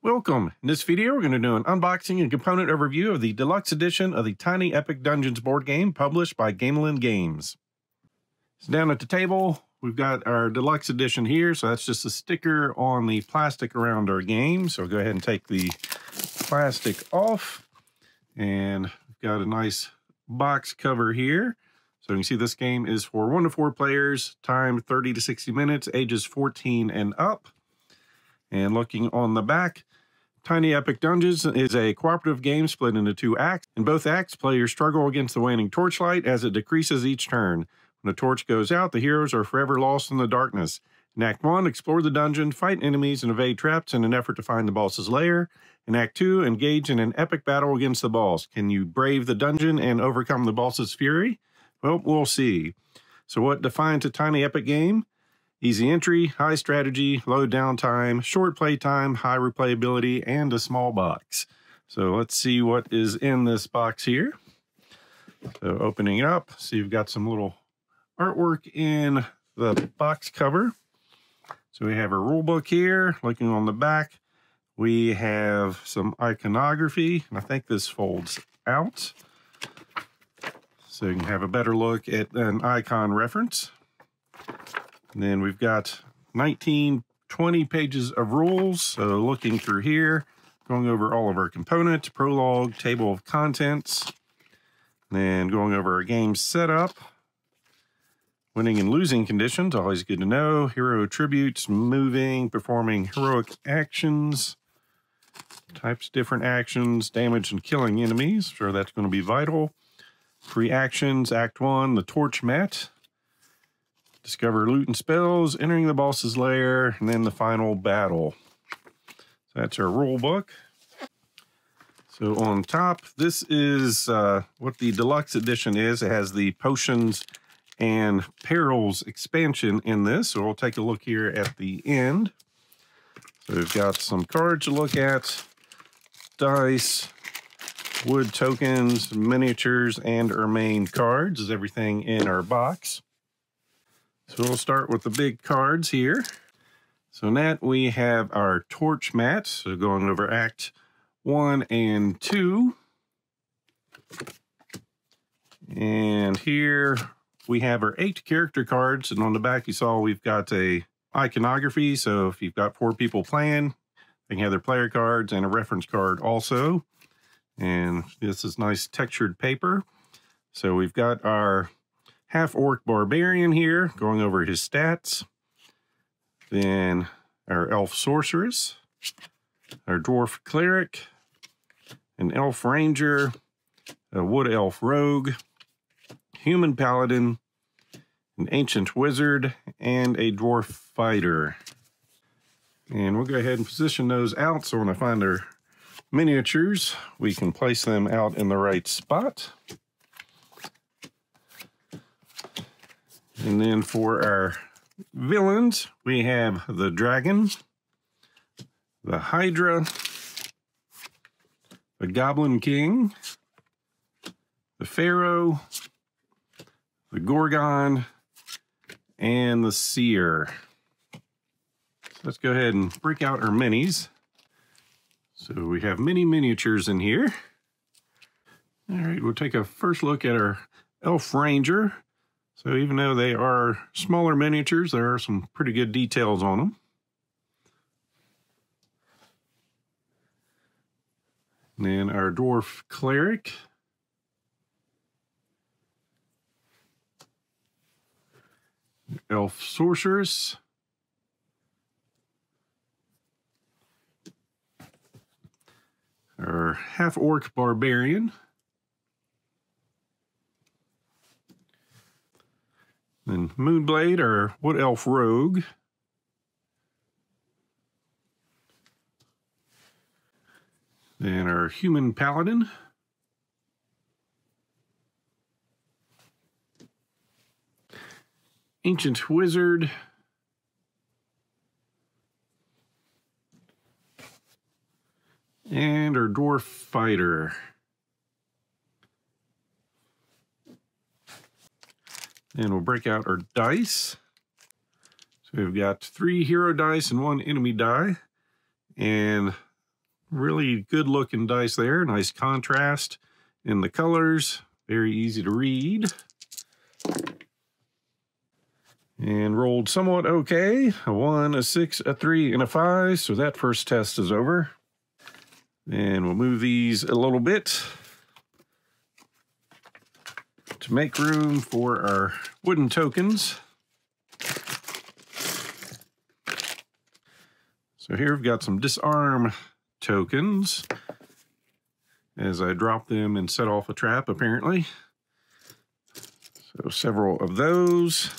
Welcome. In this video, we're going to do an unboxing and component overview of the deluxe edition of the Tiny Epic Dungeons board game published by Gamelin Games. So down at the table, we've got our deluxe edition here. So that's just a sticker on the plastic around our game. So go ahead and take the plastic off. And we've got a nice box cover here. So you can see this game is for 1 to 4 players, time 30 to 60 minutes, ages 14 and up. And looking on the back, Tiny Epic Dungeons is a cooperative game split into 2 acts. In both acts, players struggle against the waning torchlight as it decreases each turn. When the torch goes out, the heroes are forever lost in the darkness. In Act 1, explore the dungeon, fight enemies, and evade traps in an effort to find the boss's lair. In Act 2, engage in an epic battle against the boss. Can you brave the dungeon and overcome the boss's fury? Well, we'll see. So what defines a Tiny Epic game? Easy entry, high strategy, low downtime, short play time, high replayability, and a small box. So let's see what is in this box here. So opening it up, so you've got some little artwork in the box cover. So we have a rule book here. Looking on the back, we have some iconography, and I think this folds out. So you can have a better look at an icon reference. And then we've got 20 pages of rules. So looking through here, going over all of our components, prologue, table of contents, then going over our game setup, winning and losing conditions, always good to know, hero attributes, moving, performing heroic actions, types, different actions, damage and killing enemies. Sure, that's going to be vital. Free actions, Act 1, the torch mat. Discover loot and spells, entering the boss's lair, and then the final battle. So that's our rule book. So on top, this is what the deluxe edition is. It has the potions and perils expansion in this. So we'll take a look here at the end. So we've got some cards to look at, dice, wood tokens, miniatures, and our main cards is everything in our box. So we'll start with the big cards here. So in that we have our torch mat. So going over Act 1 and 2. And here we have our 8 character cards. And on the back you saw we've got a iconography. So if you've got 4 people playing, they can have their player cards and a reference card also. And this is nice textured paper. So we've got our half-orc barbarian here, going over his stats. Then our elf sorceress, our dwarf cleric, an elf ranger, a wood elf rogue, human paladin, an ancient wizard, and a dwarf fighter. And we'll go ahead and position those out so when I find our miniatures, we can place them out in the right spot. And then for our villains, we have the dragon, the hydra, the goblin king, the pharaoh, the gorgon, and the seer. So let's go ahead and break out our minis. So we have many miniatures in here. All right, we'll take a first look at our elf ranger. So even though they are smaller miniatures, there are some pretty good details on them. And then our dwarf cleric. Elf sorceress. Our half-orc barbarian. Then Moonblade, our wood elf rogue. Then our human paladin. Ancient wizard. And our dwarf fighter. And we'll break out our dice. So we've got 3 hero dice and 1 enemy die. And Really good looking dice there. Nice contrast in the colors. Very easy to read. And rolled somewhat okay. A 1, a 6, a 3, and a 5. So that first test is over. And we'll move these a little bit to make room for our wooden tokens. So here we've got some disarm tokens as I drop them and set off a trap, apparently. So several of those.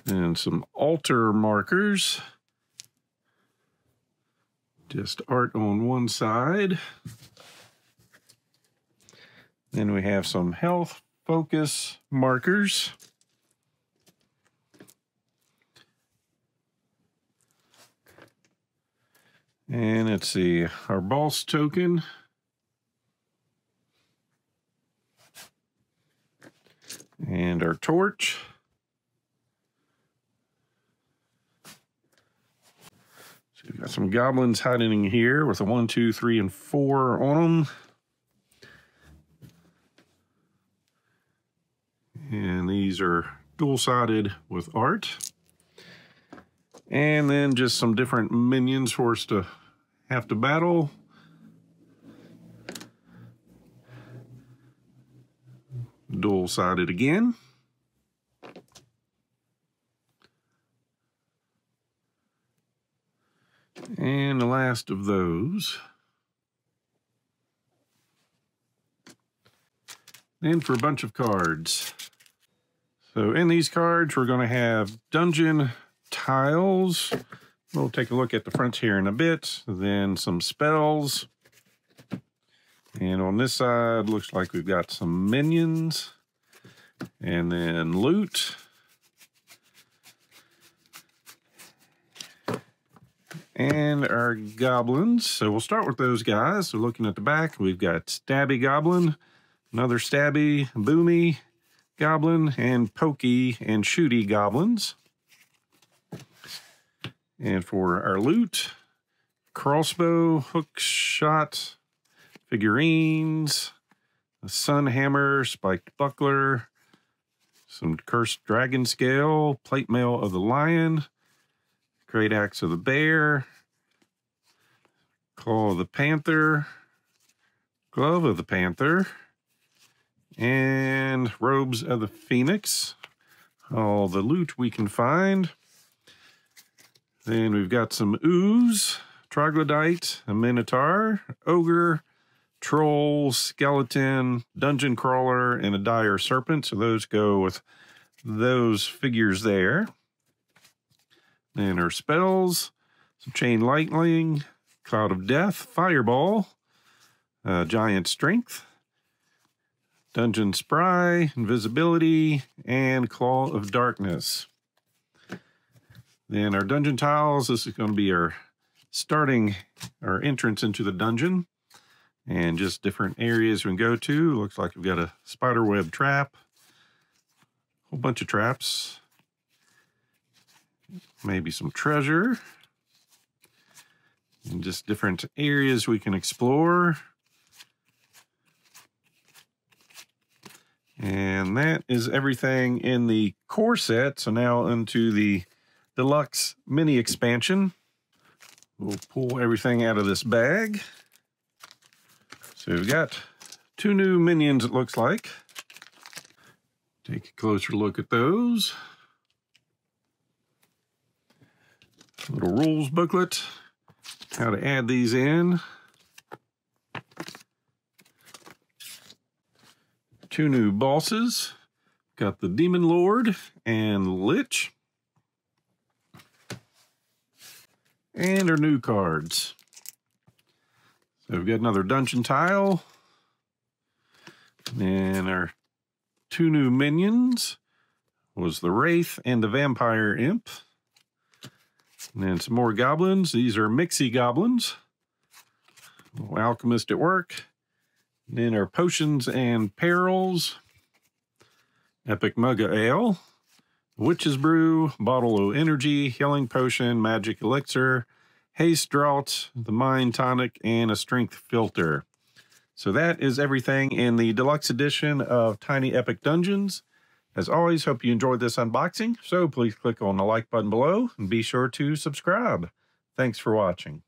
And some altar markers. Just art on one side. Then we have some health focus markers. And let's see, our boss token. And our torch. So we've got some goblins hiding in here with a 1, 2, 3, and 4 on them. And these are dual-sided with art. And then just some different minions for us to have to battle. Dual-sided again. And the last of those. And for a bunch of cards. So in these cards, we're going to have dungeon tiles. We'll take a look at the fronts here in a bit. Then some spells. And on this side, looks like we've got some minions. And then loot. And our goblins. So we'll start with those guys. So looking at the back, we've got Stabby Goblin, another Stabby, Boomy Goblin, and Pokey and Shooty Goblins. And for our loot, crossbow, hook shot, figurines, a sun hammer, spiked buckler, some cursed dragon scale, plate mail of the lion, great axe of the bear, claw of the panther, glove of the panther, and robes of the phoenix. All the loot we can find. Then we've got some ooze, troglodyte, a minotaur, ogre, troll, skeleton, dungeon crawler, and a dire serpent. So those go with those figures there. And our spells, some chain lightning, cloud of death, fireball, giant strength, dungeon spry, invisibility, and claw of darkness. Then our dungeon tiles, this is going to be our entrance into the dungeon. And just different areas we can go to. Looks like we've got a spiderweb trap. A whole bunch of traps. Maybe some treasure. And just different areas we can explore. And that is everything in the core set. So now into the deluxe mini expansion. We'll pull everything out of this bag. So we've got 2 new minions, it looks like. Take a closer look at those. Little rules booklet, how to add these in. 2 new bosses. Got the Demon Lord and Lich. And our new cards. So we've got another dungeon tile. And our 2 new minions was the Wraith and the Vampire Imp. And then some more goblins. These are Mixie Goblins. Alchemist at work. And then our potions and perils. Epic Mug of Ale. Witch's Brew, Bottle of Energy, Healing Potion, Magic Elixir, haste draught, the mind tonic, and a strength filter. So that is everything in the deluxe edition of Tiny Epic Dungeons. As always, hope you enjoyed this unboxing. So please click on the like button below and be sure to subscribe. Thanks for watching.